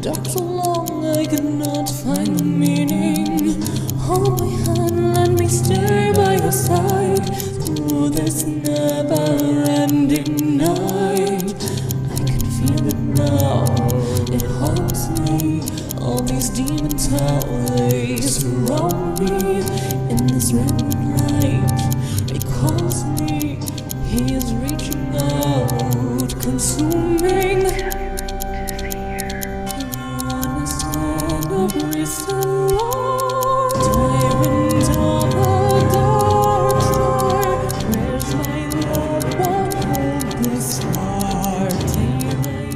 Dark so long I cannot find the meaning. Hold my hand, let me stay by your side through this never-ending night. I can feel it now, it haunts me. All these demons, how they surround me. In this red light, it calls me. He is reaching out, consuming. Tyrant of the dark star, where's my love? What hold this heart?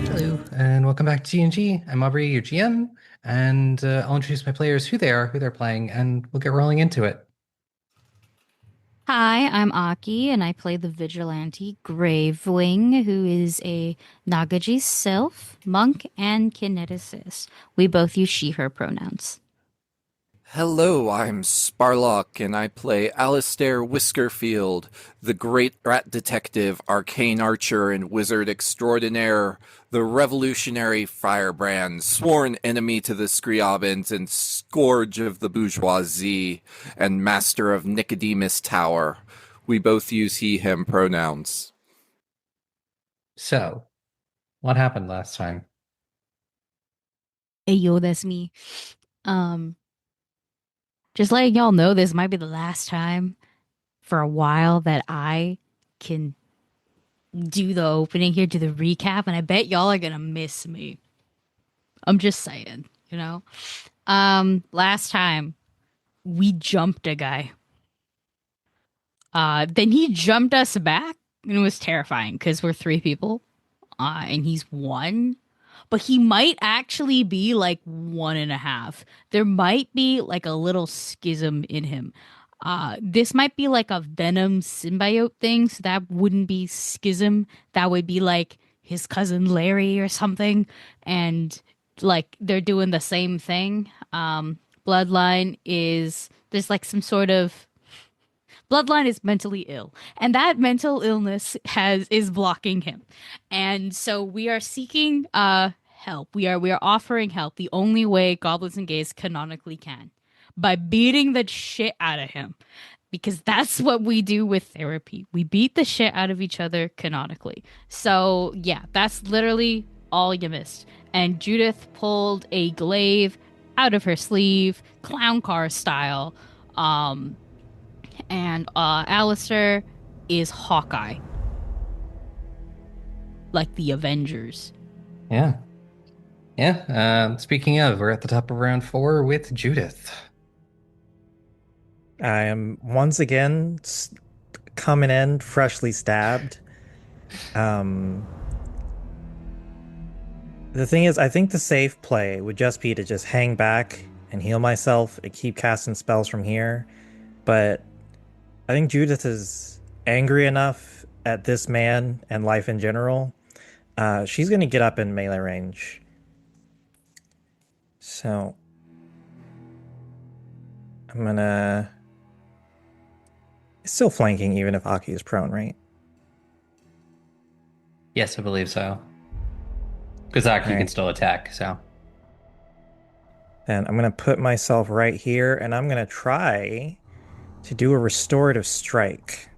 Hello, and welcome back to G&G. I'm Aubrey, your GM, and I'll introduce my players, who they are, who they're playing, and we'll get rolling into it. Hi, I'm Aki, and I play the vigilante Gravewing, who is a Nagaji sylph, monk, and kineticist. We both use she/her pronouns. Hello, I'm Sparlock, and I play Alistair Whiskerfield, the great rat detective, arcane archer, and wizard extraordinaire, the revolutionary firebrand, sworn enemy to the Scriabins and scourge of the bourgeoisie, and master of Nicodemus Tower. We both use he, him pronouns. So, what happened last time? Hey, yo, that's me. Just letting y'all know this might be the last time for a while that I can do the opening here, do the recap, and I bet y'all are gonna miss me. I'm just saying, you know? Last time we jumped a guy. Then he jumped us back, and it was terrifying because we're 3 people, and he's 1. But he might actually be like 1.5. There might be like a little schism in him. This might be like a Venom symbiote thing, so that wouldn't be schism. That would be like his cousin Larry or something. And like they're doing the same thing. Bloodline is there's like some sort of Bloodline is mentally ill, and that mental illness is blocking him. And so we are seeking help. We are offering help the only way goblins and gays canonically can, by beating the shit out of him, because that's what we do with therapy. We beat the shit out of each other canonically. So yeah, that's literally all you missed. And Judith pulled a glaive out of her sleeve, clown car style. And Alistair is Hawkeye, like the Avengers. Yeah. Speaking of, we're at the top of round 4 with Judith. I am once again coming in freshly stabbed. The thing is, I think the safe play would just be to just hang back and heal myself and keep casting spells from here. But I think Judith is angry enough at this man and life in general. She's going to get up in melee range. So I'm going to... It's still flanking even if Aki is prone, right? Yes, I believe so. Because Aki Right. can still attack, so. And I'm going to put myself right here, and I'm going to try to do a restorative strike.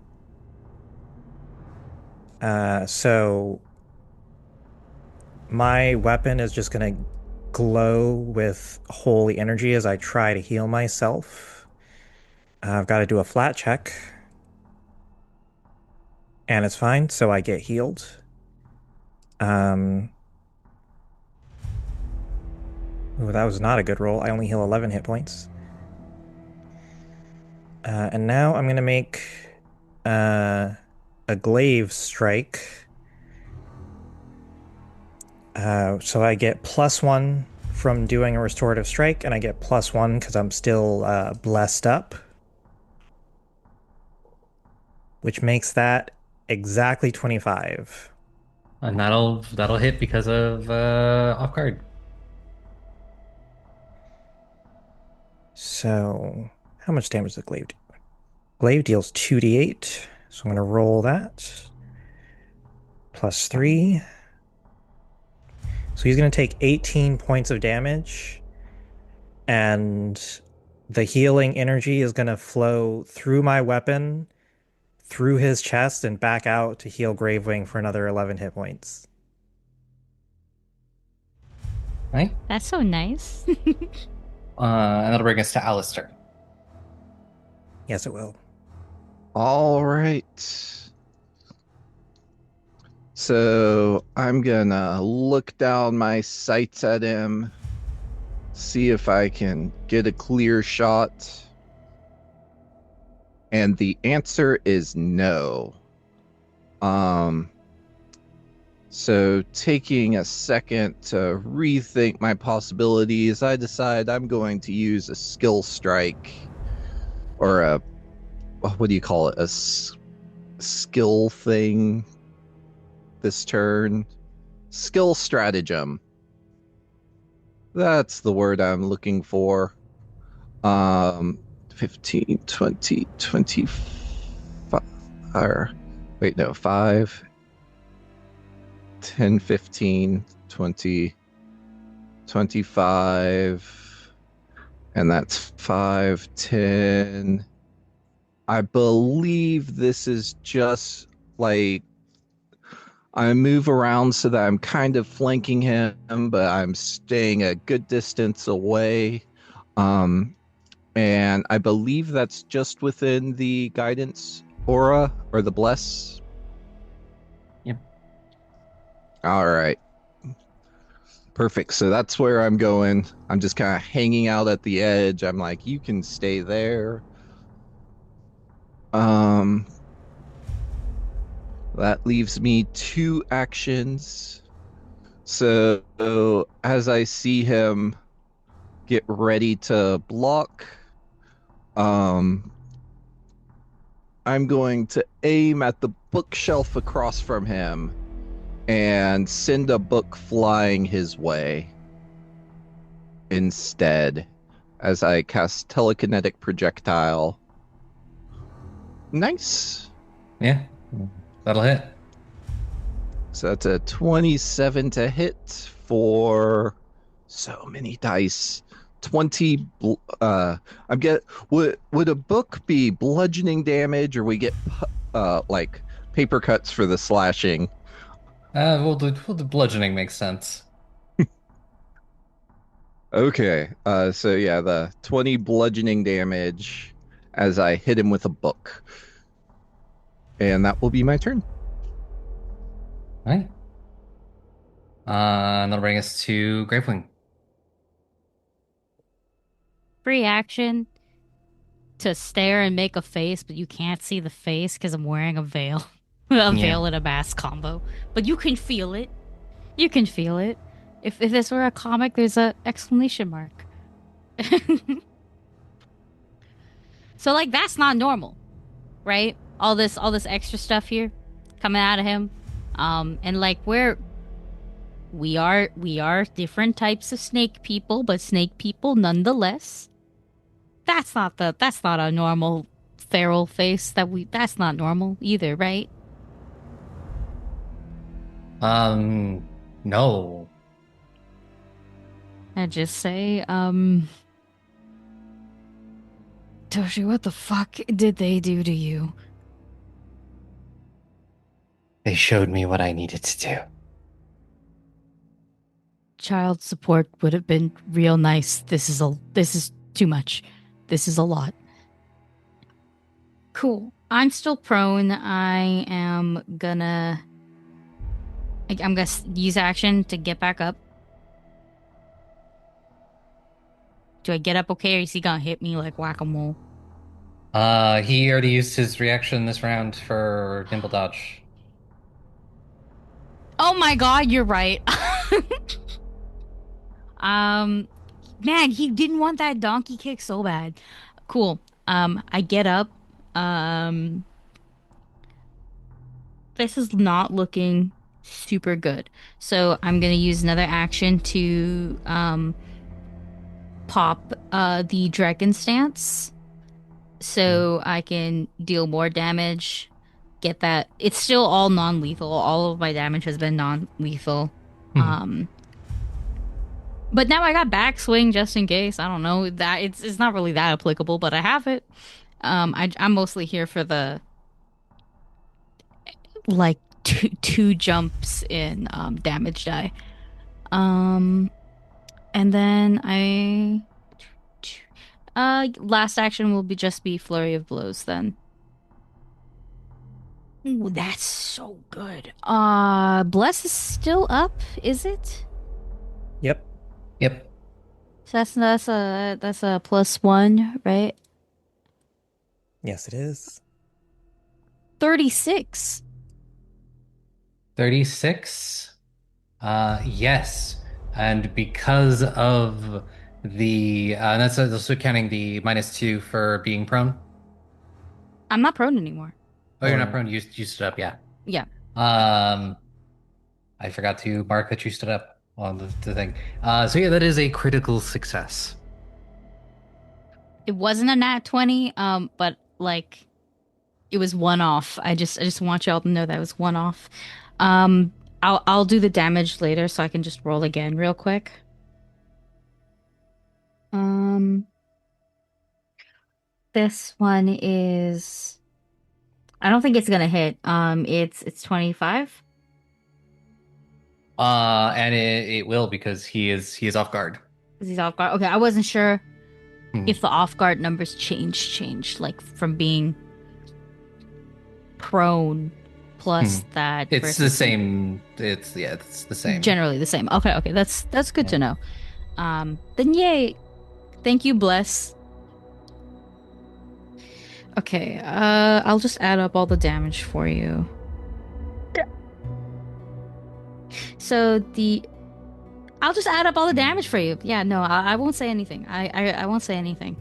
So my weapon is just going to glow with holy energy as I try to heal myself. I've got to do a flat check. And it's fine, so I get healed. Ooh, that was not a good roll. I only heal 11 hit points. And now I'm going to make a glaive strike. So I get +1 from doing a restorative strike, and I get +1 because I'm still blessed up, which makes that exactly 25. And that'll hit because of off guard. So how much damage does the glaive do? Glaive deals 2d8, so I'm going to roll that. +3. So he's going to take 18 points of damage, and the healing energy is going to flow through my weapon, through his chest, and back out to heal Gravewing for another 11 hit points. Right? That's so nice. And that'll bring us to Alistair. Yes, it will. All right. So I'm gonna look down my sights at him, see if I can get a clear shot. And the answer is no. So taking a second to rethink my possibilities, I decide I'm going to use a skill strike, or a, what do you call it? Skill thing this turn. Skill stratagem. That's the word I'm looking for. 15, 20, 25, or wait, no, 5, 10, 15, 20, 25, and that's 5, 10. I believe this is just like I move around so that I'm kind of flanking him, but I'm staying a good distance away. And I believe that's just within the guidance aura or the bless. Yep. All right. Perfect. So that's where I'm going. I'm just kind of hanging out at the edge. I'm like, you can stay there. That leaves me 2 actions. So as I see him get ready to block, I'm going to aim at the bookshelf across from him and send a book flying his way instead as I cast telekinetic projectile. Nice. Yeah, that'll hit. So that's a 27 to hit for so many dice. 20. Would a book be bludgeoning damage, or we get like paper cuts for the slashing? We'll do bludgeoning makes sense. Okay. So yeah, the 20 bludgeoning damage as I hit him with a book, and that will be my turn. Right. And that'll bring us to Gravewing. Free action to stare and make a face, but you can't see the face because I'm wearing a veil. Veil and a mask combo. But you can feel it. You can feel it. If this were a comic, there's a exclamation mark. So like that's not normal, right? All this extra stuff here coming out of him. And like we are different types of snake people, but snake people nonetheless. That's not a normal feral face that's not normal either, right? No. I just say, Toshi, what the fuck did they do to you? They showed me what I needed to do. Child support would have been real nice. This is too much. This is a lot. Cool. I'm still prone. I'm gonna use action to get back up. Do I get up okay, or is he gonna hit me like whack-a-mole? He already used his reaction this round for nimble dodge. Oh my god, you're right. Man, he didn't want that donkey kick so bad. Cool. I get up. Um, this is not looking super good. So I'm gonna use another action to pop the dragon stance, so I can deal more damage. Get that. It's still all non-lethal. All of my damage has been non-lethal. Mhm. But now I got backswing just in case. I don't know that it's not really that applicable, but I have it. I'm mostly here for the like two jumps in damage die. And then last action will be just be flurry of blows then. Ooh, that's so good. Bless is still up, is it? Yep. Yep. So that's a +1, right? Yes, it is. 36. 36. Yes. And because of the that's also counting the -2 for being prone. I'm not prone anymore. Oh, you're not prone. You stood up, yeah. Yeah. I forgot to mark that you stood up on the thing. So yeah, that is a critical success. It wasn't a nat 20, but like it was one off. I just want y'all to know that it was one off. I'll do the damage later so I can just roll again real quick. This one is I don't think it's gonna hit. It's 25. And it will because he is off guard. Because he's off guard. Okay, I wasn't sure Hmm. if the off guard numbers changed like from being prone plus that It's the versus same. It's the same. generally the same. Okay, that's good to know. Then yay. Thank you, Bless. Okay, I'll just add up all the damage for you. So I'll just add up all the damage for you. Yeah, no, I won't say anything. I won't say anything.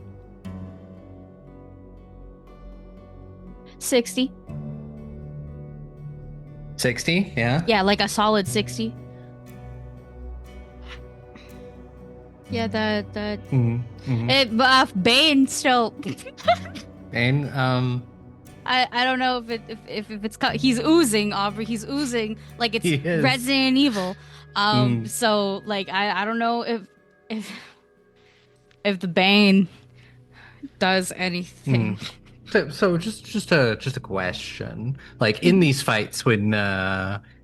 60. 60, yeah. Yeah, like a solid 60. Yeah, that Bane still. Bane, I don't know if it's he's oozing, Aubrey. He's oozing like it's He is. Resident Evil. So like I don't know if the Bane does anything. So just a question. Like in these fights when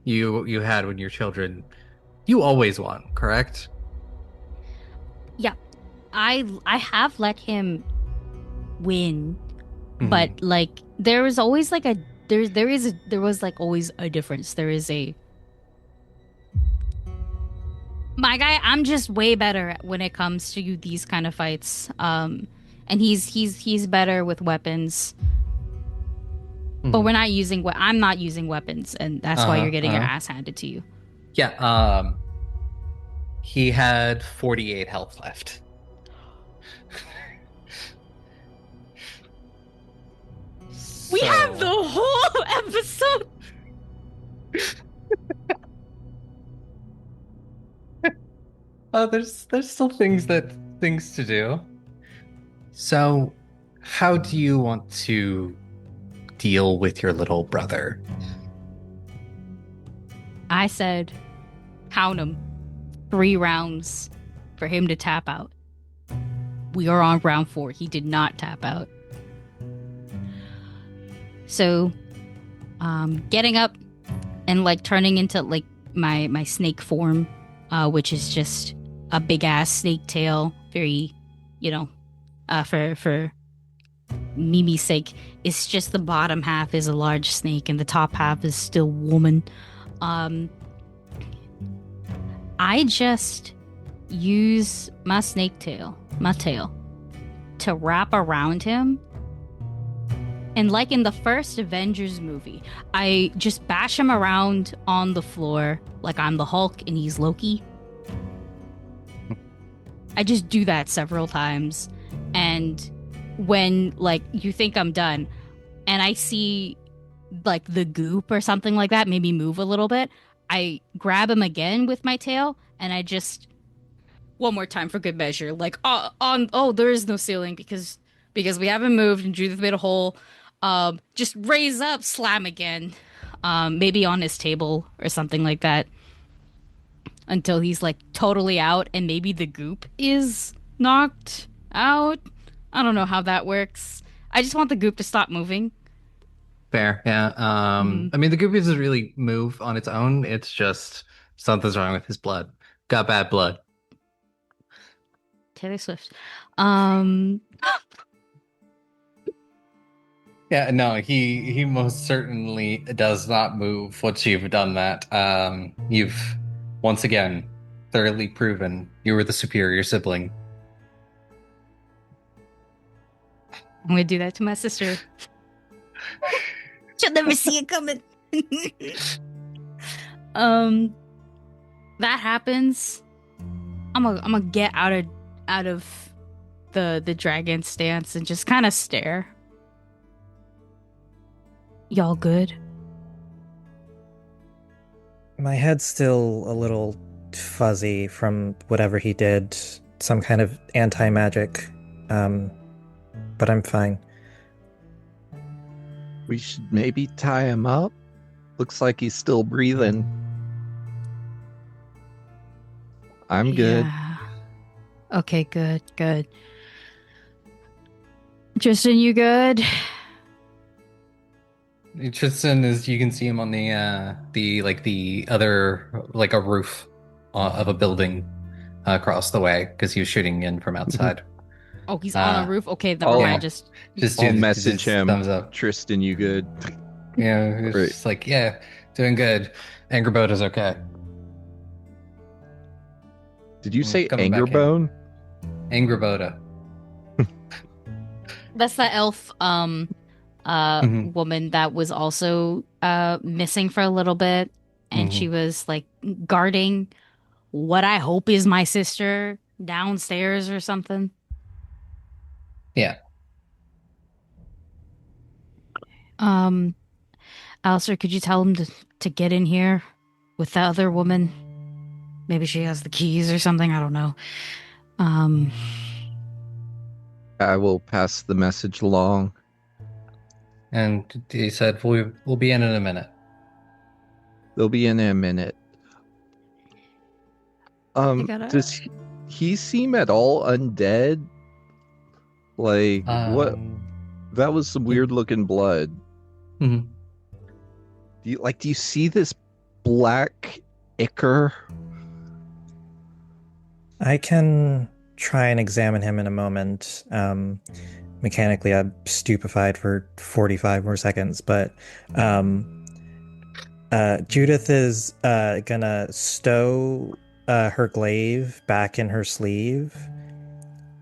you had when you're children, you always won, correct? Yeah, I have let him win, but like there was always like there was like always a difference. There is a my guy. I'm just way better when it comes to these kind of fights. And he's better with weapons. But we're not using I'm not using weapons, and that's why you're getting your ass handed to you. Yeah. He had 48 health left. We have the whole episode. There's still things to do. So, how do you want to deal with your little brother? I said, count him. 3 rounds for him to tap out. We are on round 4. He did not tap out. So, getting up and like turning into like my snake form, which is just a big ass snake tail, very, for Mimi's sake, it's just the bottom half is a large snake and the top half is still woman. I just use my snake tail my tail to wrap around him. And like in the first Avengers movie, I just bash him around on the floor like I'm the Hulk and he's Loki. I just do that several times. And when like you think I'm done and I see like the goop or something like that maybe move a little bit, I grab him again with my tail and I just one more time for good measure, like there is no ceiling because we haven't moved and Judith made a hole. Just raise up, slam again, maybe on his table or something like that until he's like totally out and maybe the goop is knocked out. I don't know how that works. I just want the goop to stop moving. Fair, yeah. I mean, the goop doesn't really move on its own. It's just something's wrong with his blood. Got bad blood. Taylor Swift. Yeah, no, he most certainly does not move once you've done that. You've once again thoroughly proven you were the superior sibling. I'm gonna do that to my sister. She'll never see it coming. That happens. I'm gonna get out of the dragon stance and just kind of stare. Y'all good? My head's still a little fuzzy from whatever he did, some kind of anti-magic, but I'm fine. We should maybe tie him up. Looks like he's still breathing. I'm good. Yeah. Okay, good. Tristan, you good? Tristan is, you can see him on the other, like a roof of a building across the way because he was shooting in from outside. Oh, he's on a roof? Okay, never mind. Just I'll message him. Thumbs up. Tristan, you good? Yeah, it's Great. just like, yeah, doing good. Angerboda's okay. Did you say Coming back in. Angerbone? Angerboda. that's the elf woman that was also missing for a little bit, and she was like guarding what I hope is my sister downstairs or something. Yeah. Alistair, could you tell him to get in here with the other woman? Maybe she has the keys or something. I don't know. I will pass the message along. And he said, we'll be in a minute. They'll be in a minute. Does he seem at all undead? Like, what? That was some weird looking blood. Mm-hmm. Do you see this black ichor? I can try and examine him in a moment. Mechanically, I'm stupefied for 45 more seconds, but Judith is gonna stow her glaive back in her sleeve,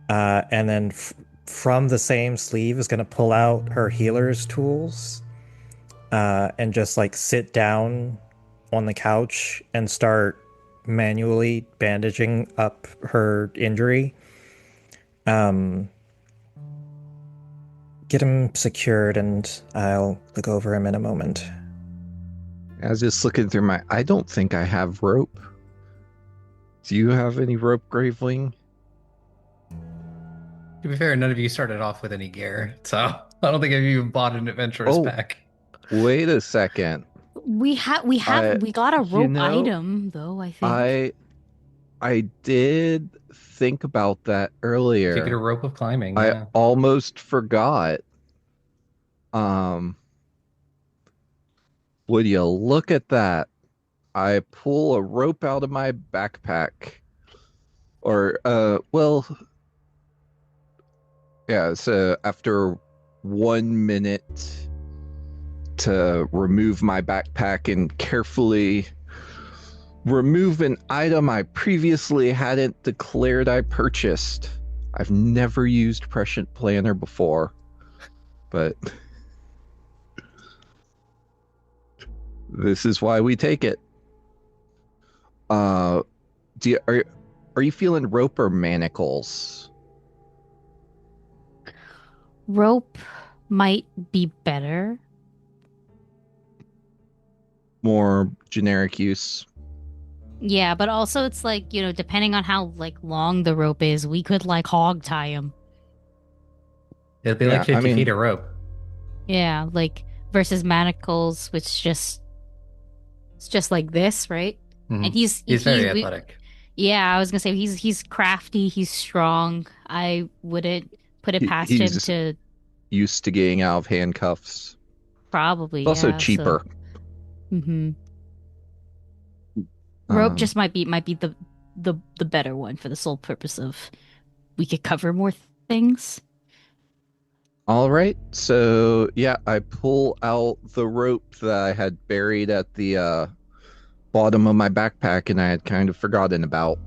and then from the same sleeve is gonna pull out her healer's tools, and just like sit down on the couch and start manually bandaging up her injury. Get him secured and I'll look over him in a moment. I was just looking through I don't think I have rope. Do you have any rope, Gravewing? To be fair, none of you started off with any gear, so I don't think I've even bought an adventurer's pack. Wait a second. We got a rope item though, I think. I did think about that earlier. You get a rope of climbing. I almost forgot. Would you look at that? I pull a rope out of my backpack. So after 1 minute to remove my backpack and carefully remove an item I previously hadn't declared I purchased, I've never used Prescient Planner before, but this is why we take it. Do you, are you feeling rope or manacles? Rope might be better. More generic use. Yeah, but also it's like, depending on how like long the rope is, we could like hog tie him. It'd be Yeah, like 50 feet of rope. Yeah, like versus manacles, which it's just like this, right? Mhm. And he's very athletic. Yeah, I was gonna say he's crafty, he's strong. I wouldn't put it past him He's to used to getting out of handcuffs. probably, It's also yeah. cheaper. Mm-hmm. Rope Um, just might be the better one for the sole purpose of we could cover more things. All right. So, yeah, I pull out the rope that I had buried at the bottom of my backpack and I had kind of forgotten about.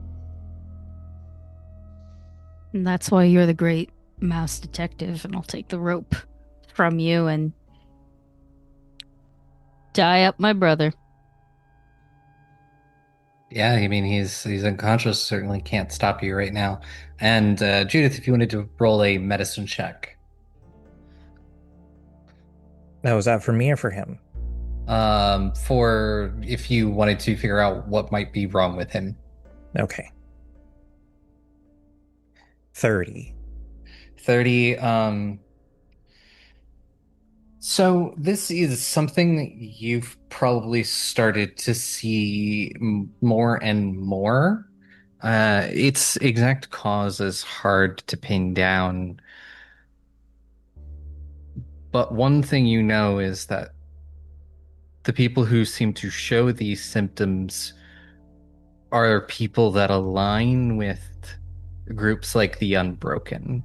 And that's why you're the great mouse detective, and I'll take the rope from you and tie up my brother. Yeah, I mean he's unconscious. Certainly can't stop you right now. And Judith, if you wanted to roll a medicine check, Now, was that for me or for him? for if you wanted to figure out what might be wrong with him. Okay. 30. 30. So this is something that you've probably started to see more and more. Its exact cause is hard to pin down, but one thing you know is that the people who seem to show these symptoms are people that align with groups like the Unbroken.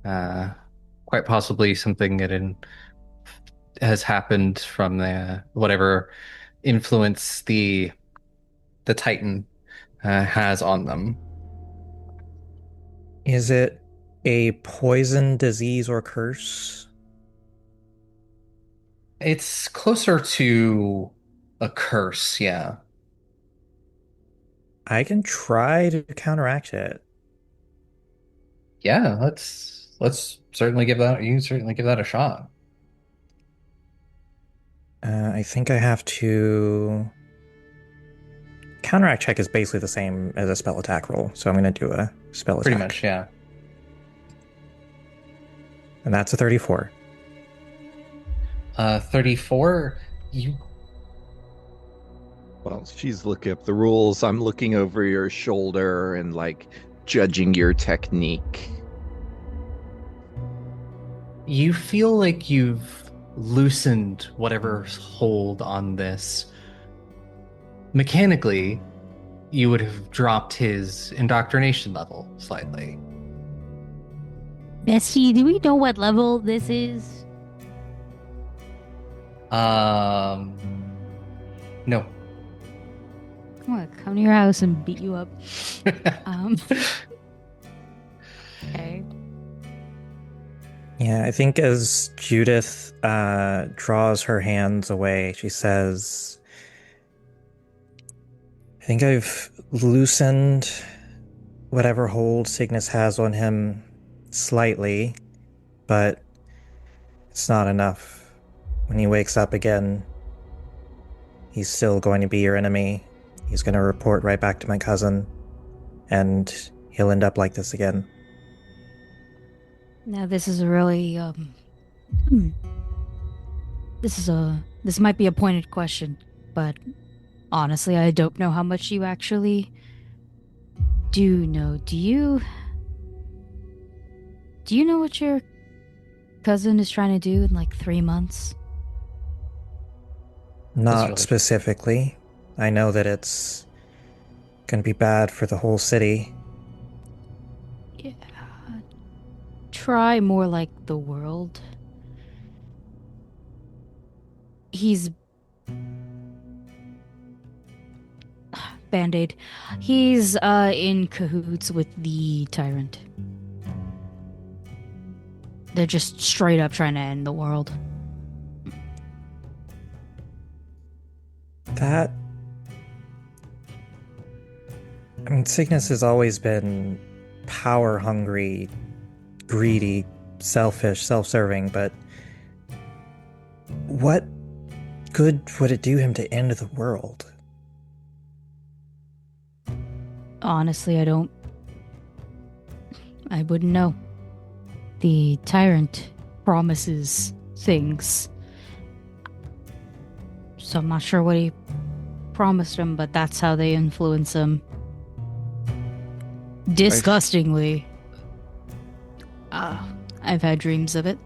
Quite possibly something has happened from the whatever influence the Titan has on them. Is it a poison, disease, or curse? It's closer to a curse, yeah. I can try to counteract it. Yeah, let's certainly give that you can certainly give that a shot. I think I have to. Counteract check is basically the same as a spell attack roll, so I'm going to do a spell Pretty attack. much, yeah. And that's a 34. 34, you Well, she's looking up the rules. I'm looking over your shoulder and like judging your technique. you feel like you've loosened whatever's hold on this. Mechanically, you would have dropped his indoctrination level slightly. Bestie, do we know what level this is? No. I'm gonna come to your house and beat you up. Okay. Yeah, I think as Judith draws her hands away, she says, I think I've loosened whatever hold Cygnus has on him slightly, but it's not enough. When he wakes up again, he's still going to be your enemy. He's going to report right back to my cousin, and he'll end up like this again. Now this is a really this might be a pointed question, but honestly, I don't know how much you actually do know. Do you know what your cousin is trying to do in like 3 months? Not really- specifically. I know that it's going to be bad for the whole city. Yeah. Try more like the world. Band-Aid. He's in cahoots with the Tyrant. They're just straight up trying to end the world. That. I mean, Cygnus has always been power hungry, greedy, selfish, self serving, but what good would it do him to end the world? Honestly, I wouldn't know. The Tyrant promises things. So I'm not sure what he promised him, but that's how they influence him. Disgustingly. I've had dreams of it,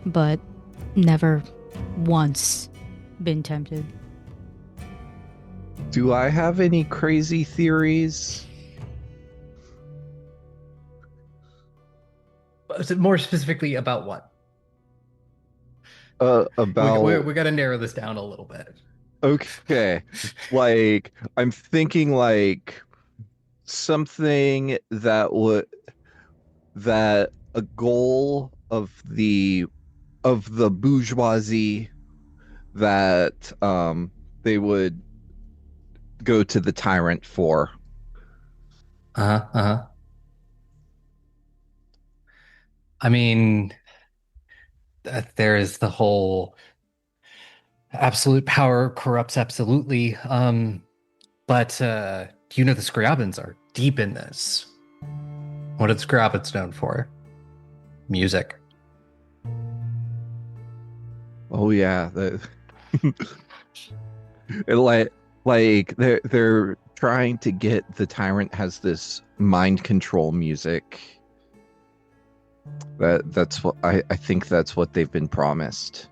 but never once been tempted. Do I have any crazy theories? More specifically about what? About We got to narrow this down a little bit. Okay. Like, I'm thinking like something that a goal of the bourgeoisie that they would go to the Tyrant for. I mean, there is the whole absolute power corrupts absolutely. But the Scriabins are deep in this. What are the Scriabins known for? Music. Oh yeah, like they're trying to get the Tyrant has this mind control music. That's what I think that's what they've been promised.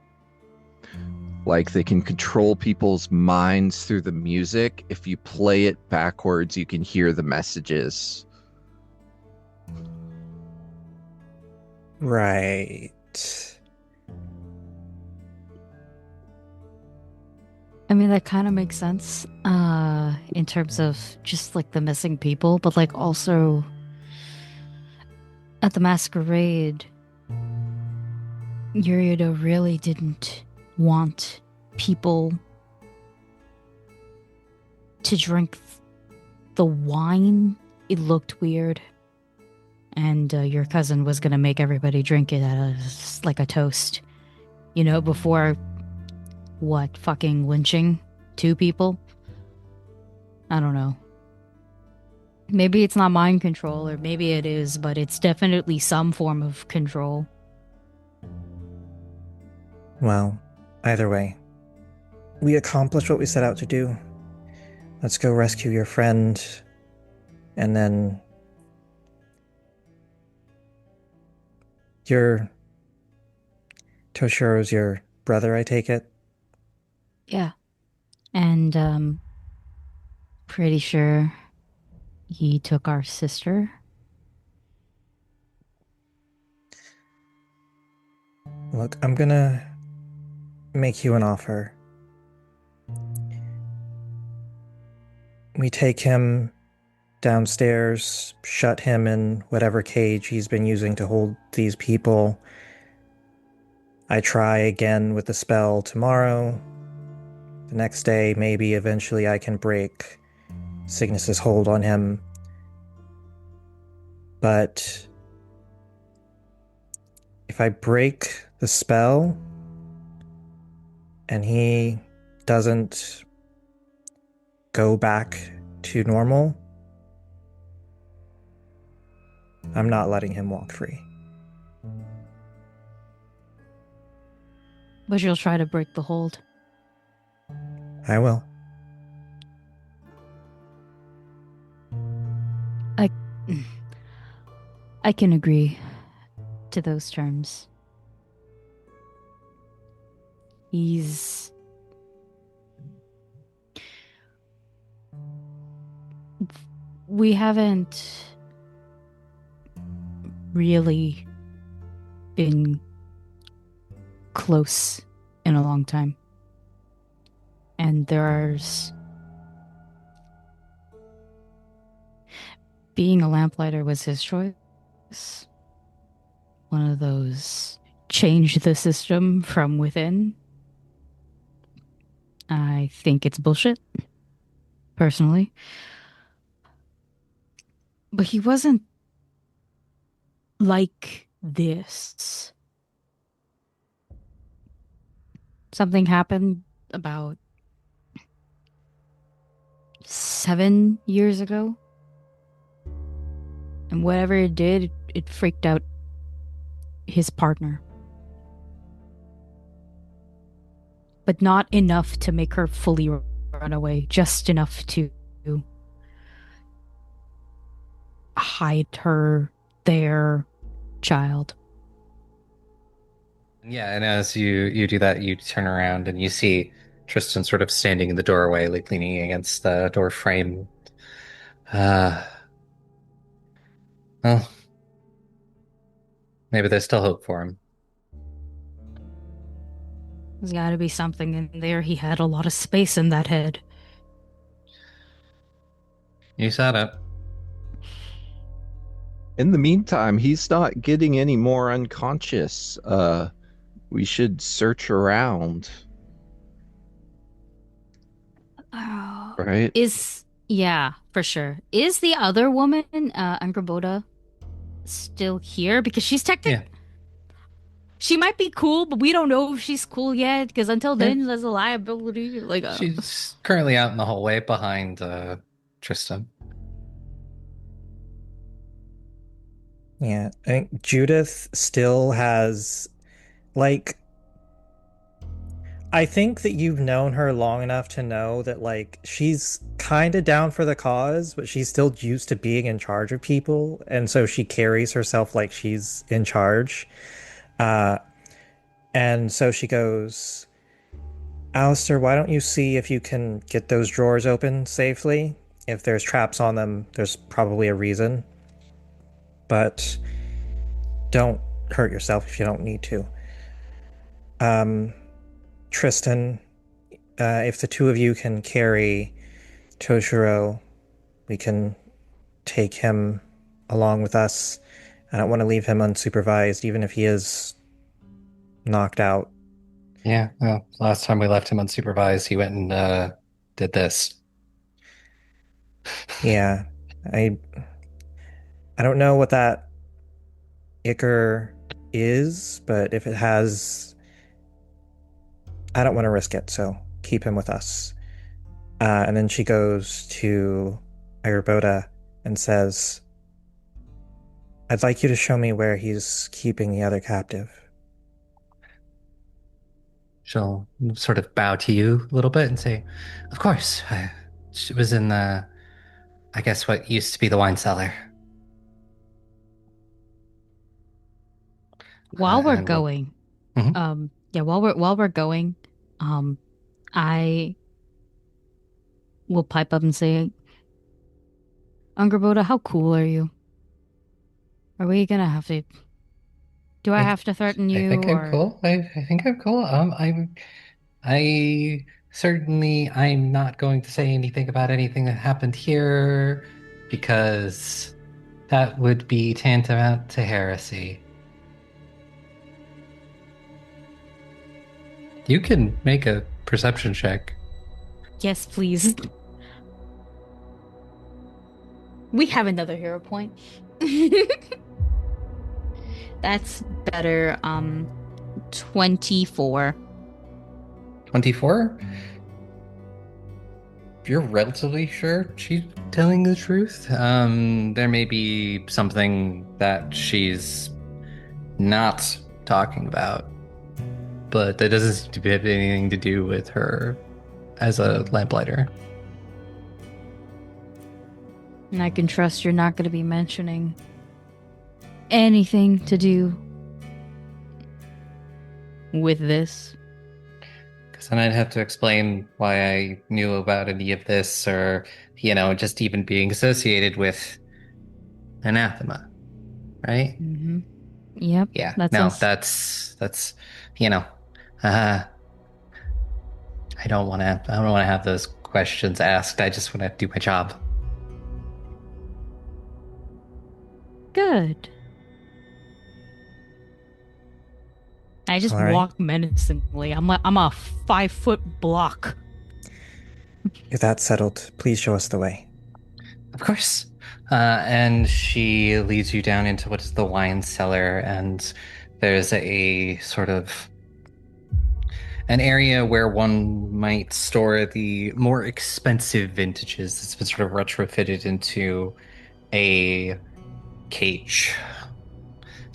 Like they can control people's minds through the music. If you play it backwards, you can hear the messages. Right. I mean, that kind of makes sense in terms of just like the missing people, but like also at the masquerade, Eurideux really didn't want people to drink the wine. It looked weird. And your cousin was going to make everybody drink it as like a toast, before fucking lynching 2 people? I don't know. Maybe it's not mind control, or maybe it is, but it's definitely some form of control. Well, either way, we accomplished what we set out to do. Let's go rescue your friend, and then Toshiro's your brother, I take it? Yeah. And pretty sure he took our sister. Look, I'm gonna make you an offer. We take him downstairs, shut him in whatever cage he's been using to hold these people. I try again with the spell tomorrow. The next day, maybe eventually I can break Cygnus's hold on him. But if I break the spell and he doesn't go back to normal, I'm not letting him walk free. But you'll try to break the hold. I will. I can agree to those terms. We haven't really been close in a long time. And there's being a lamplighter was his choice. One of those change the system from within. I think it's bullshit, personally. But he wasn't like this. Something happened about 7 years ago. And whatever it did, it freaked out his partner. But not enough to make her fully run away, just enough to hide their child. Yeah, and as you do that, you turn around and you see Tristan sort of standing in the doorway, like leaning against the door frame. Well, maybe there's still hope for him. There's got to be something in there. He had a lot of space in that head. You said it. In the meantime, he's not getting any more unconscious. We should search around. Right? Yeah, for sure. Is the other woman, Angraboda, still here? Because she's technically... Yeah. She might be cool, but we don't know if she's cool yet, because until then, there's a liability. She's currently out in the hallway behind Tristan. Yeah, I think Judith still has, like, I think that you've known her long enough to know that, like, she's kind of down for the cause, but she's still used to being in charge of people, and so she carries herself like she's in charge. And so she goes, Alistair, why don't you see if you can get those drawers open safely? If there's traps on them, there's probably a reason. But don't hurt yourself if you don't need to. Tristan, if the two of you can carry Toshiro, we can take him along with us. I don't want to leave him unsupervised, even if he is knocked out. Yeah, well, last time we left him unsupervised, he went and did this. Yeah, I don't know what that ichor is, but if it has, I don't want to risk it, so keep him with us. And then she goes to Ayurboda and says, I'd like you to show me where he's keeping the other captive. She'll sort of bow to you a little bit and say, of course. It was in I guess what used to be the wine cellar. While we're And we'll- going, Mhm. while we're going, I will pipe up and say, Angraboda, how cool are you? Are we gonna have to... Do I have to threaten you? I think I'm cool. I think I'm cool. I certainly I'm not going to say anything about anything that happened here because that would be tantamount to heresy. You can make a perception check. Yes, please. We have another hero point. That's better. 24. 24? You're relatively sure she's telling the truth. There may be something that she's not talking about, but that doesn't seem to have anything to do with her as a lamplighter. And I can trust you're not going to be mentioning anything to do with this. Because then I'd have to explain why I knew about any of this, or, just even being associated with anathema, right? Mm-hmm. Yep. Yeah. That's no, us. that's I don't want to have those questions asked. I just want to do my job. good. I just All right. walk menacingly. I'm a 5-foot block. If that's settled, please show us the way. Of course. And she leads you down into what is the wine cellar, and there's a sort of an area where one might store the more expensive vintages that's been sort of retrofitted into a cage.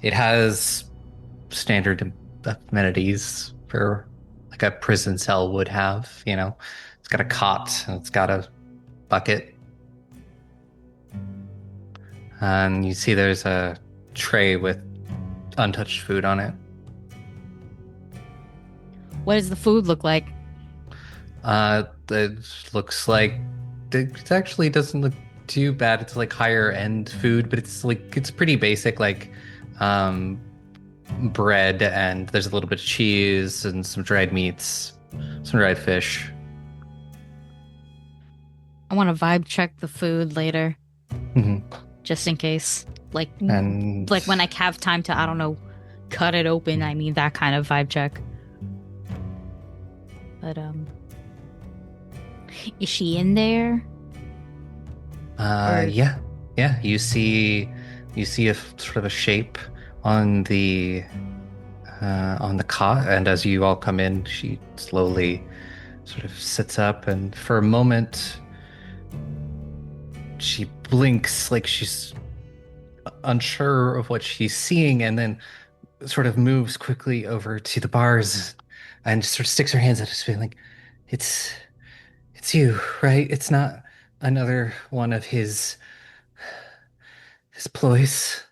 It has standard amenities for like a prison cell would have, you know. It's got a cot and it's got a bucket. And you see there's a tray with untouched food on it. What does the food look like? It looks like it actually doesn't look too bad. It's like higher end food, but it's pretty basic, like bread, and there's a little bit of cheese and some dried meats, some dried fish. I want to vibe check the food later, Mhm. just in case. Like And when I have time to, I don't know, cut it open. I mean that kind of vibe check. But is she in there? yeah, you see sort of a shape on the cot, and as you all come in, she slowly sort of sits up, and for a moment she blinks like she's unsure of what she's seeing, and then sort of moves quickly over to the bars and sort of sticks her hands out, just being like, it's you, right? It's not another one of his ploys.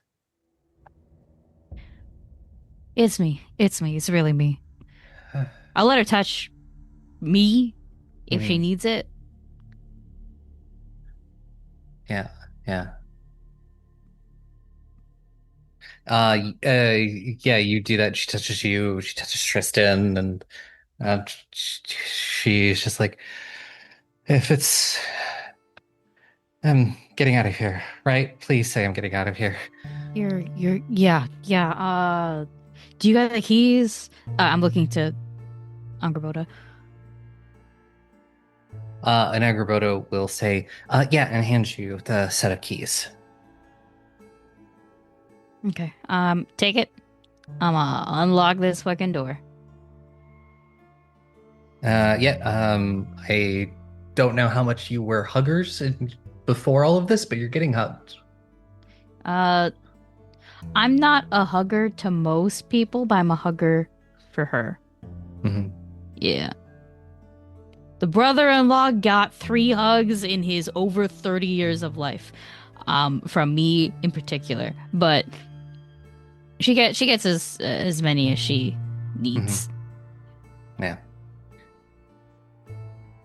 It's me. It's me. It's really me. I'll let her touch me if she needs it. Yeah. Yeah, you do that. She touches you. She touches Tristan, and she's just like, if it's, I'm getting out of here, right? Please say I'm getting out of here. Yeah. Do you got the keys? I'm looking to Angerboda. And Agraboto will say, yeah, and hand you the set of keys. Okay. Take it. I'm gonna unlock this fucking door. I don't know how much you were huggers before all of this, but you're getting hugged. I'm not a hugger to most people, but I'm a hugger for her. Mm-hmm. Yeah. The brother-in-law got 3 hugs in his over 30 years of life, from me in particular. But she gets as many as she needs. Mm-hmm. Yeah.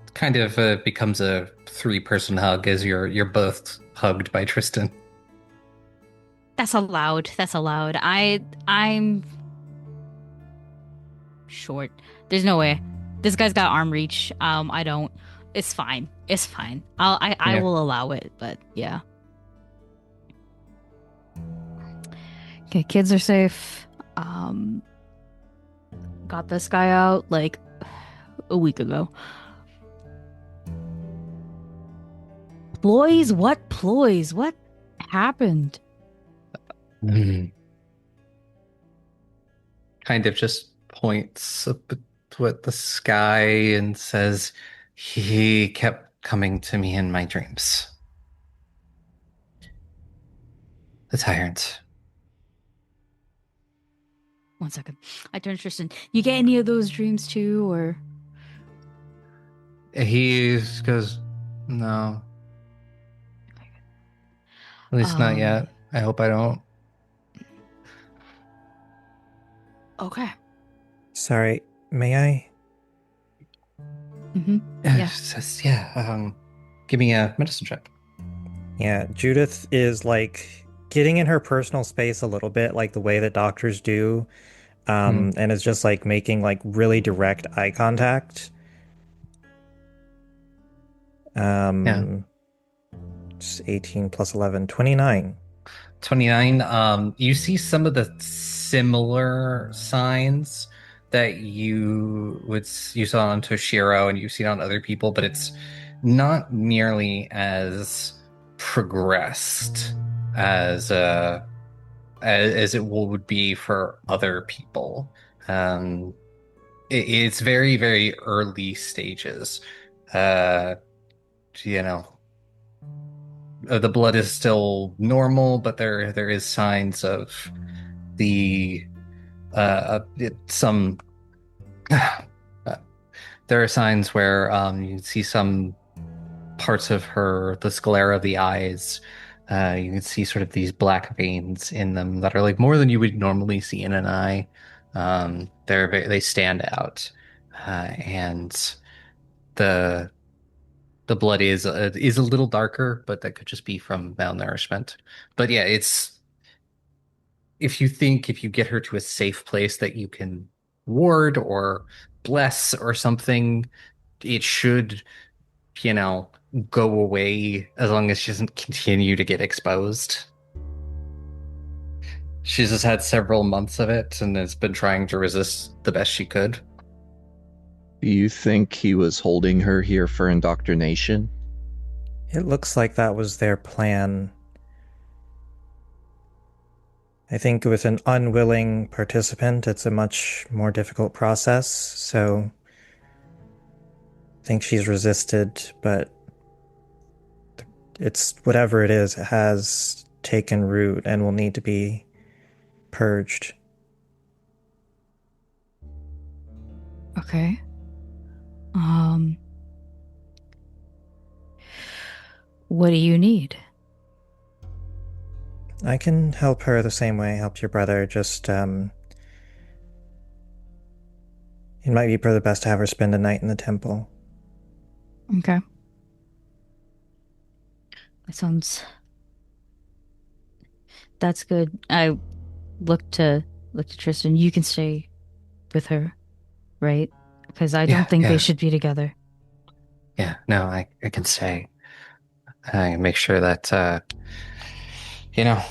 It kind of becomes a 3-person hug as you're both hugged by Tristan. That's allowed. I'm short. There's no way. This guy's got arm reach. I don't. It's fine. I will allow it, but yeah. Okay, kids are safe. Got this guy out like a week ago. Ploys? What ploys? What happened? Kind of just points up at the sky and says, he kept coming to me in my dreams. The Tyrant. 1 second. I turn to Tristan. You get any of those dreams too, or? He goes, no. At least not yet. I hope I don't. Okay. Sorry, may I? Mm-hmm. Yeah. Says, yeah. Give me a medicine check. Yeah, Judith is like getting in her personal space a little bit, like the way that doctors do, and is just like making like really direct eye contact. Yeah. It's 18 plus 11, 29. 29. You see some of the similar signs that you saw on Toshiro and you've seen on other people, but it's not nearly as progressed as as it would be for other people. It's very, very early stages. Uh, you know, the blood is still normal, but there is signs of the some there are signs where you can see some parts of the sclera of the eyes. You can see sort of these black veins in them that are like more than you would normally see in an eye. They stand out, and the blood is a little darker, but that could just be from malnourishment. But yeah, it's if you get her to a safe place that you can ward or bless or something, it should, you know, go away as long as she doesn't continue to get exposed. She's just had several months of it and has been trying to resist the best she could. Do you think he was holding her here for indoctrination? It looks like that was their plan. I think with an unwilling participant, it's a much more difficult process, so I think she's resisted, but it's whatever it is, it has taken root and will need to be purged. Okay. What do you need? I can help her the same way I helped your brother, just, it might be for the best to have her spend a night in the temple. Okay. That's good. I look to Tristan. You can stay with her, right? Because I don't think they should be together. Yeah, no, I can stay. I make sure that you know,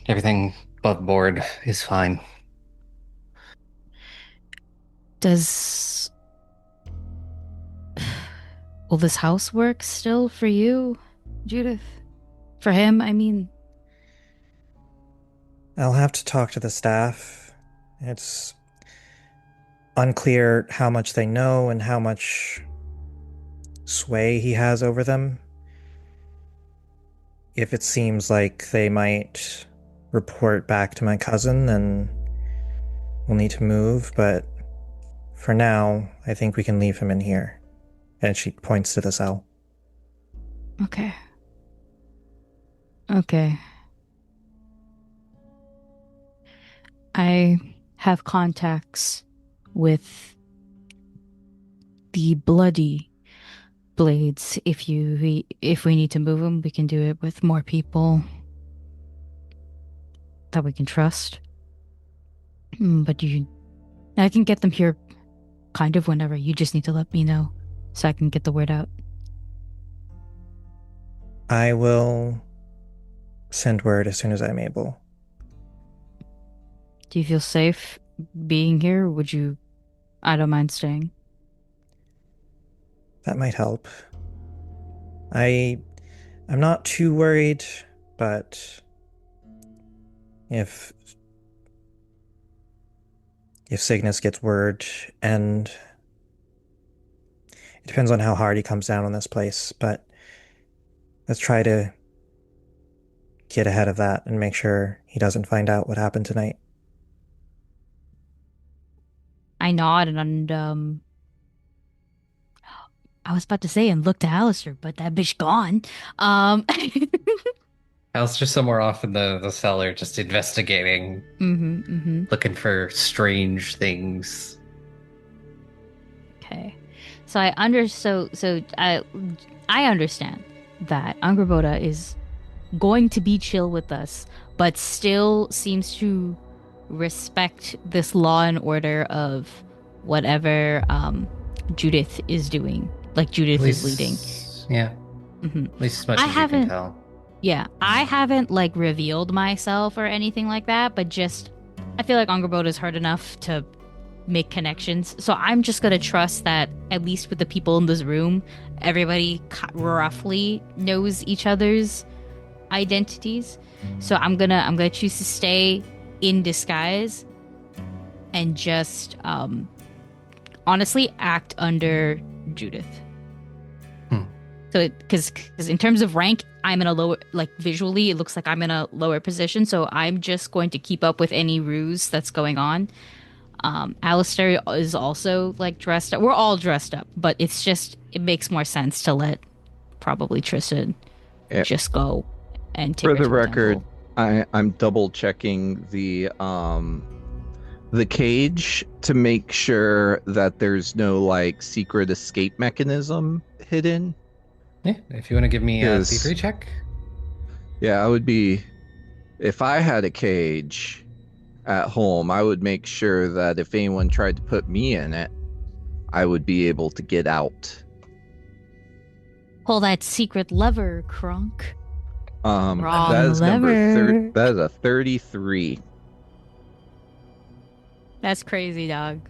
everything above board is fine. Will this house work still for you, Judith? For him, I mean. I'll have to talk to the staff. It's unclear how much they know and how much sway he has over them. If it seems like they might report back to my cousin, then we'll need to move, but for now, I think we can leave him in here. And she points to the cell. Okay. Okay. I have contacts with the bloody blades. If we need to move them, we can do it with more people that we can trust. But I can get them here kind of whenever. You just need to let me know so I can get the word out. I will send word as soon as I'm able. Do you feel safe being here? I don't mind staying. That might help. I'm not too worried, but if Cygnus gets word, and it depends on how hard he comes down on this place, but let's try to get ahead of that and make sure he doesn't find out what happened tonight. I nod and I was about to say and look to Alistair, but that bitch gone. Alistair's somewhere off in the cellar just investigating, looking for strange things. Okay. So I understand that Angraboda is going to be chill with us, but still seems to respect this law and order of whatever Judith is doing. Like Judith is leading. Yeah. At least as much as you can tell. Yeah, I haven't like revealed myself or anything like that, but just I feel like Angerboda is hard enough to make connections. So I'm just gonna trust that at least with the people in this room, everybody roughly knows each other's identities. So I'm gonna choose to stay in disguise and just honestly act under Judith. So, because in terms of rank, I'm in a lower, like visually, it looks like I'm in a lower position. So I'm just going to keep up with any ruse that's going on. Alistair is also like dressed up. We're all dressed up, but it's just, it makes more sense to let probably Tristan Yeah. just go and take For her the to record, temple. I'm double checking the cage to make sure that there's no like secret escape mechanism hidden. Yeah, if you want to give me a Yes. thievery check. Yeah, I would be if I had a cage at home, I would make sure that if anyone tried to put me in it, I would be able to get out. Pull that secret lever, Crunk. That Wrong is lever. that is a 33. That's crazy, dog.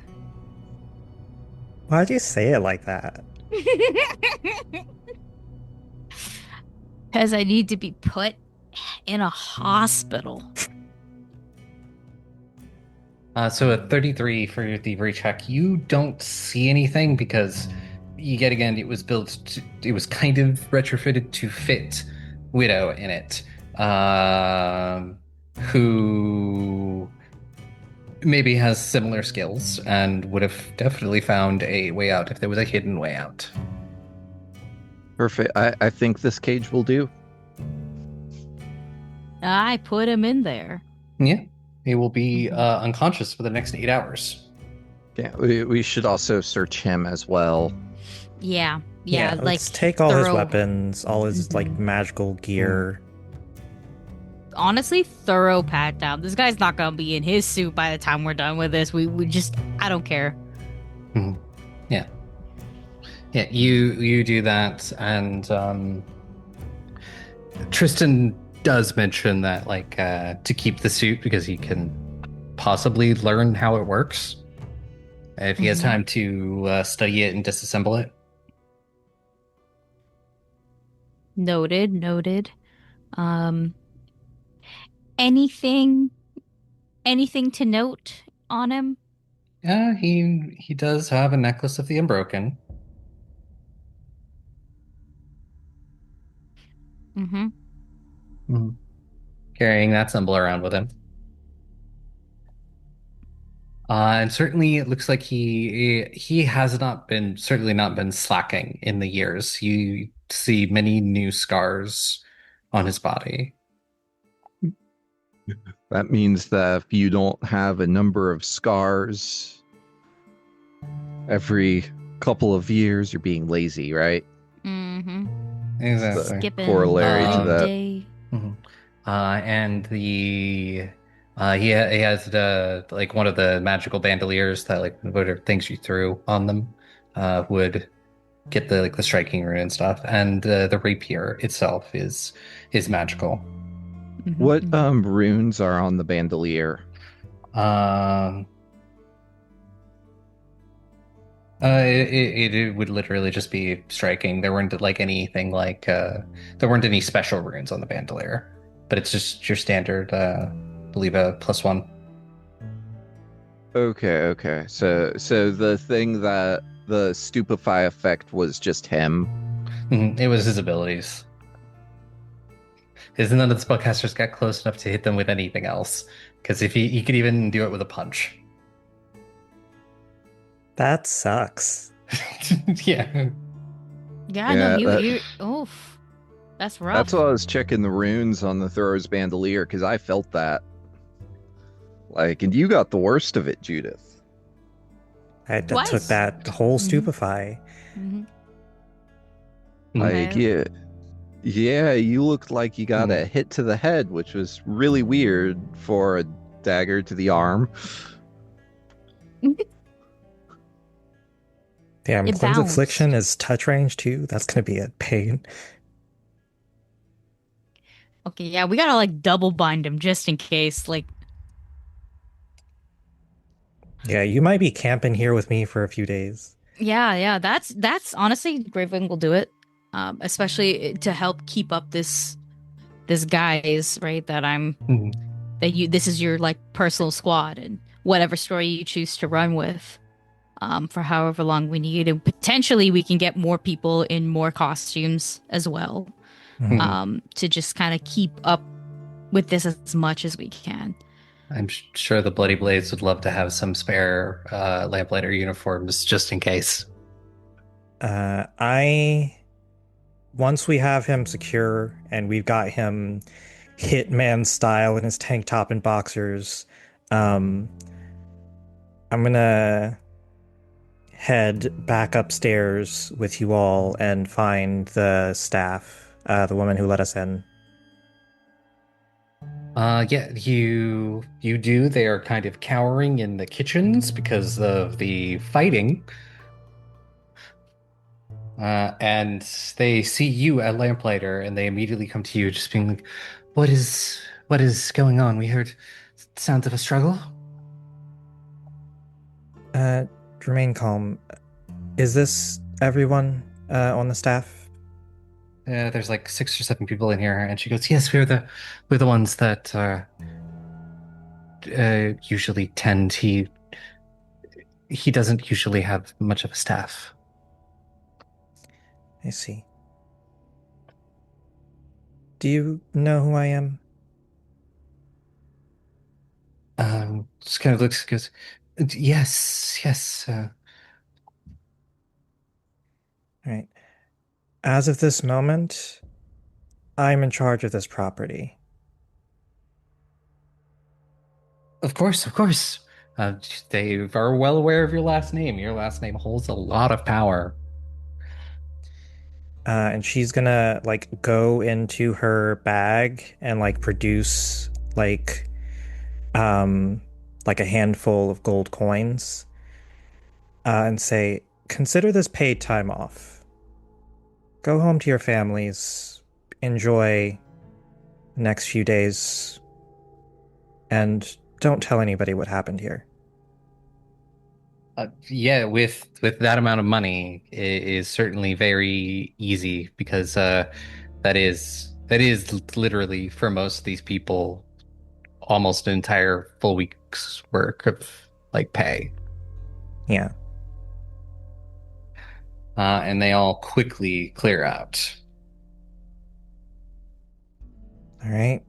Why'd you say it like that? Because I need to be put in a hospital. So a 33 for your thievery check. You don't see anything because, yet again, it was it was kind of retrofitted to fit Widow in it, who maybe has similar skills and would have definitely found a way out if there was a hidden way out. Perfect. I think this cage will do. I put him in there. Yeah, he will be unconscious for the next 8 hours. Yeah, we should also search him as well. Yeah, like let's take all his thorough- weapons, all his like magical gear. Honestly, thorough pat down. This guy's not gonna be in his suit by the time we're done with this. We just, I don't care. Yeah, you do that, and Tristan does mention that, like, to keep the suit because he can possibly learn how it works if he has time to study it and disassemble it. Noted. Anything to note on him? Yeah, he does have a necklace of the Unbroken. Mm-hmm. Carrying that symbol around with him. And certainly it looks like he has certainly not been slacking in the years. You see many new scars on his body. That means that if you don't have a number of scars every couple of years, you're being lazy, right? Mm-hmm. Exactly. Skipping Corollary to that. day. And he has the like one of the magical bandoliers that like whatever things you threw on them would get the striking rune and stuff. And the rapier itself is magical. What runes are on the bandolier? It would literally just be striking. There weren't like anything like there weren't any special runes on the bandolier, but it's just your standard I believe a +1. Okay. So the thing that the stupefy effect was just him. It was his abilities. Because none of the spellcasters got close enough to hit them with anything else. Because if he could even do it with a punch. That sucks. Yeah. Yeah, no, you oof. That's rough. That's why I was checking the runes on the thrower's bandolier, because I felt that. Like, and you got the worst of it, Judith. I Twice. took that whole stupefy. Mm-hmm. Like, yeah, you looked like you got a hit to the head, which was really weird for a dagger to the arm. Damn, It Cleanse bounced. Affliction is touch range too. That's gonna be a pain. Okay, yeah, we gotta like double bind him just in case. Like, Yeah, you might be camping here with me for a few days. yeah, that's honestly Gravewing will do it. Especially to help keep up this guise, right? Mhm. That you this is your like personal squad and whatever story you choose to run with. For however long we need, and potentially we can get more people in more costumes as well. Mhm. To just kind of keep up with this as much as we can. I'm sure the Bloody Blades would love to have some spare lamplighter uniforms just in case. I once we have him secure and we've got him hitman style in his tank top and boxers, um, I'm gonna head back upstairs with you all and find the staff, the woman who let us in. Yeah, you do. They are kind of cowering in the kitchens because of the fighting. And they see you at Lamplighter and they immediately come to you just being like, what is going on? We heard sounds of a struggle. Uh, Remain calm. Is this everyone on the staff? There's like 6 or 7 people in here, and she goes, "Yes, we're the ones that usually tend. He doesn't usually have much of a staff." I see. Do you know who I am? Just kind of looks, goes, "Yes, yes." All right. As of this moment, I'm in charge of this property. Of course, of course. They are well aware of your last name. Your last name holds a lot of power. And she's gonna like go into her bag and like produce um like a handful of gold coins and say, consider this paid time off. Go home to your families, enjoy the next few days, and don't tell anybody what happened here. Yeah, with that amount of money, it is certainly very easy because that is literally for most of these people almost an entire full week's work of like pay. Yeah. And they all quickly clear out. All right.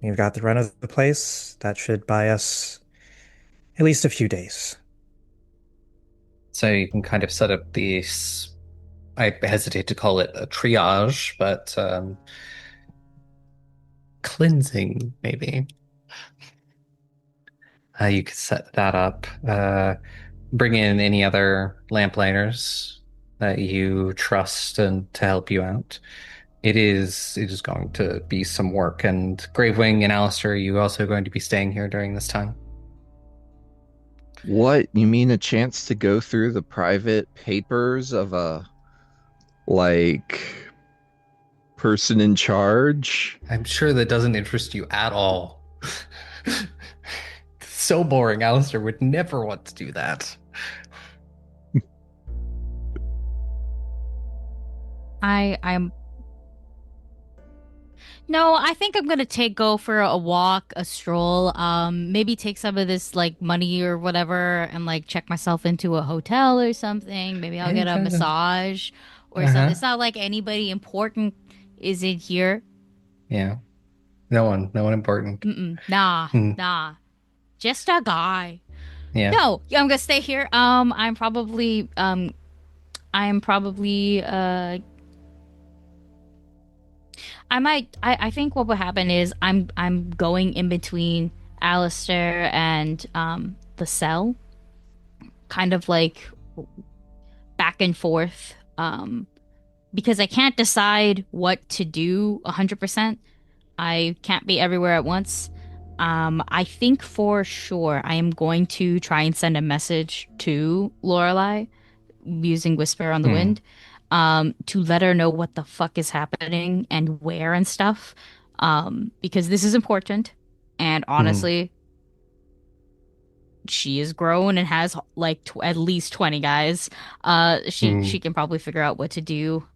You've got the run of the place. That should buy us at least a few days. So you can kind of set up these, I hesitate to call it a triage, but cleansing maybe. You could set that up. Bring in any other lamplighters that you trust and to help you out. It is going to be some work. And Gravewing and Alistair, are you also going to be staying here during this time? What? You mean a chance to go through the private papers of a like person in charge? I'm sure that doesn't interest you at all. So boring. Alistair would never want to do that. I'm No, I think I'm gonna go for a walk, a stroll. Maybe take some of this like money or whatever, and like check myself into a hotel or something. Maybe I'll Yeah, get a kind of. massage or something. Uh-huh. It's not like anybody important is in here. Yeah. No one important. Nah, Hmm. nah, just a guy. Yeah. No, yeah, I'm gonna stay here. I'm probably I think what will happen is I'm going in between Alistair and the cell, kind of like back and forth, because I can't decide what to do 100%. I can't be everywhere at once. I think for sure I am going to try and send a message to Lorelai using Whisper on the Hmm. Wind, to let her know what the fuck is happening and where and stuff. because this is important. And honestly, she is grown and has like at least 20 guys. She can probably figure out what to do.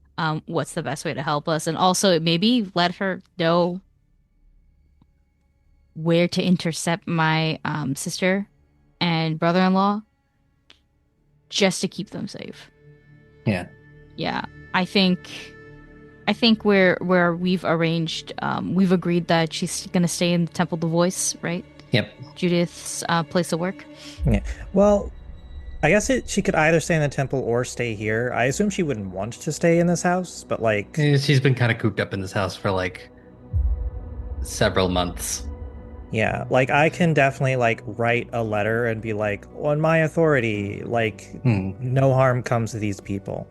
What's the best way to help us, and also maybe let her know where to intercept my sister and brother-in-law, just to keep them safe. Yeah. Yeah. I think where we've arranged, we've agreed that she's gonna stay in the Temple of the Voice, right? Yep. Judith's place of work. Yeah. Well, I guess she could either stay in the temple or stay here. I assume she wouldn't want to stay in this house, but like She's been kind of cooped up in this house for like several months. yeah, like I can definitely like write a letter and be like, on my authority, like no harm comes to these people.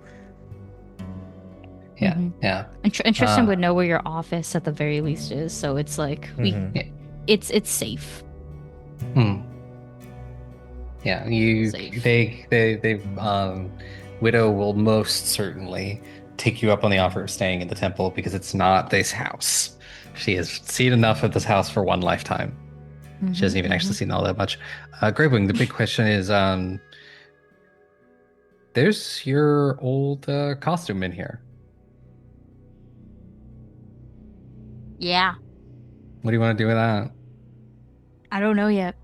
Yeah, yeah. And Tristan would know where your office at the very least is, so it's like it's safe. Yeah, Safe. they Widow will most certainly take you up on the offer of staying in the temple because it's not this house. She has seen enough of this house for one lifetime. She hasn't even actually seen all that much. Gravewing, the big question is, there's your old costume in here. Yeah. What do you want to do with that? I don't know yet.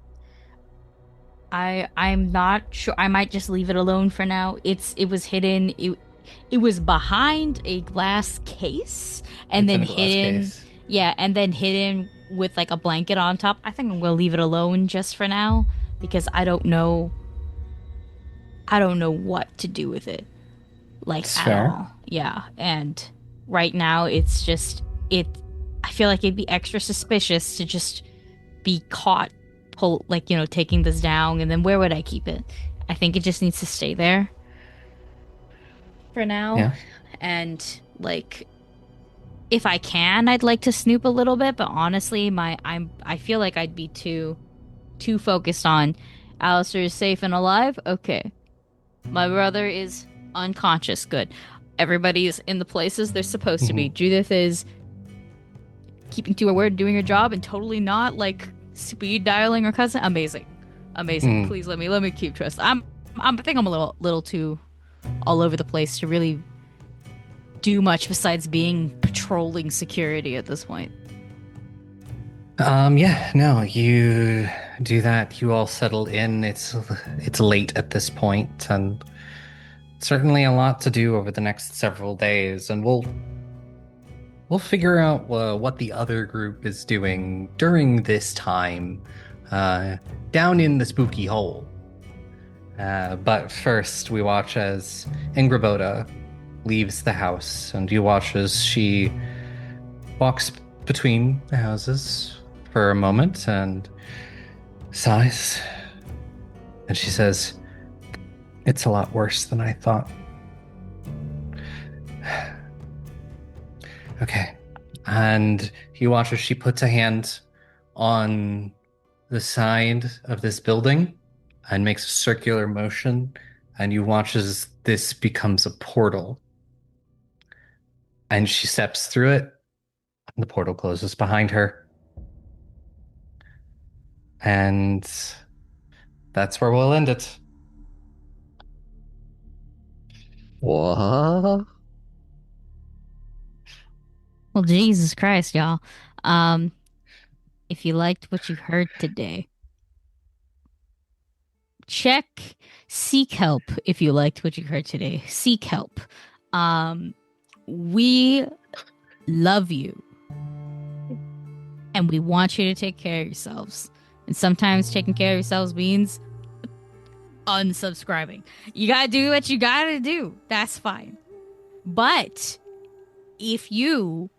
I'm not sure. I might just leave it alone for now. It was hidden. It was behind a glass case and then hidden. Yeah, and then hidden with like a blanket on top. I think I'm gonna leave it alone just for now because I don't know what to do with it. Like That's at fair. all. Yeah. And right now it's just I feel like it'd be extra suspicious to just be caught taking this down, and then where would I keep it? I think it just needs to stay there for now. Yeah. And like if I can, I'd like to snoop a little bit, but honestly, I feel like I'd be too focused on Alistair is safe and alive. Okay. My brother is unconscious. Good. Everybody's in the places they're supposed to be. Judith is keeping to her word, doing her job, and totally not like speed dialing her cousin. Amazing. Please let me keep trust. I think I'm a little too all over the place to really do much besides being patrolling security at this point. Yeah, no, you do that. You all settle in. It's late at this point, and certainly a lot to do over the next several days. And we'll figure out what the other group is doing during this time, down in the spooky hole. But first, we watch as Ingraboda leaves the house, and you watch as she walks between the houses for a moment and sighs, and she says, "It's a lot worse than I thought." Okay. And you watch as she puts a hand on the side of this building and makes a circular motion, and you watch as this becomes a portal. And she steps through it, and the portal closes behind her. And that's where we'll end it. What? Well, Jesus Christ, y'all. If you liked what you heard today, seek help. If you liked what you heard today, seek help. We love you, and we want you to take care of yourselves. And sometimes taking care of yourselves means unsubscribing. You gotta do what you gotta do. That's fine. But if you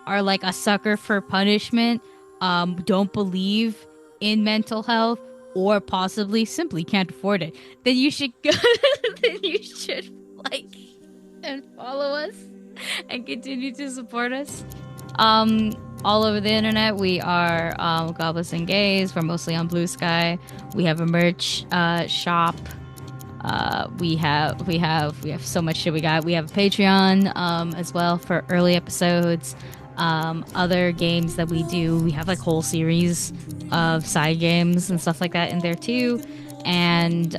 are like a sucker for punishment, don't believe in mental health, or possibly simply can't afford it, then you should go like and follow us and continue to support us. All over the internet, we are Goblins and Gays. We're mostly on Blue Sky. We have a merch shop. We have so much shit. We have a Patreon as well for early episodes. Other games that we do, we have like whole series of side games and stuff like that in there too. And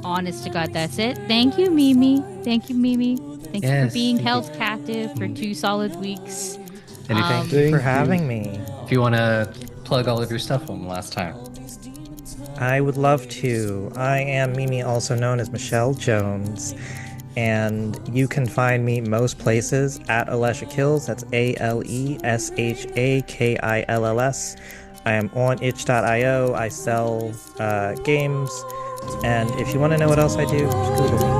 honest to God, that's it. Thank you, Mimi. Thank you, Mimi. Thank you for being held captive for 2 solid weeks. Anything? Thank you for having me. If you want to plug all of your stuff one last time. I would love to. I am Mimi, also known as Michelle Jones, and you can find me most places at Alyssa Kills. That's ALESHAKILLS. I am on itch.io. I sell games, and if you want to know what else I do, just Google me.